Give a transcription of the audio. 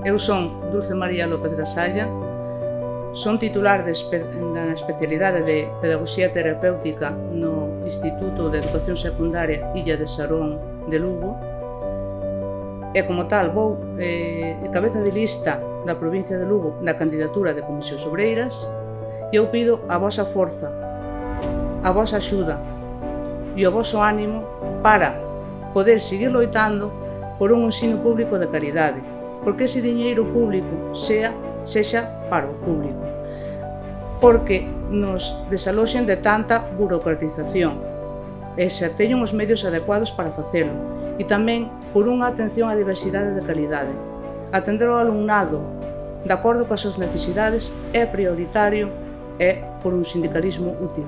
Eu son Dulce María López da Salla, son titular da especialidade de Pedagogía Terapéutica no Instituto de Educación Secundaria Illa de Sarón de Lugo e, como tal, vou cabeza de lista da provincia de Lugo na candidatura de Comisións Obreiras e eu pido a vosa forza, a vosa axuda e o voso ánimo para poder seguir loitando por un ensino público de calidade, porque ese diñeiro público sexa para o público, porque nos desaloxen de tanta burocratización e xa teñen os medios adecuados para facelo, e tamén por unha atención á diversidade de calidade. Atender ao alumnado de acordo coas súas necesidades é prioritario e por un sindicalismo útil.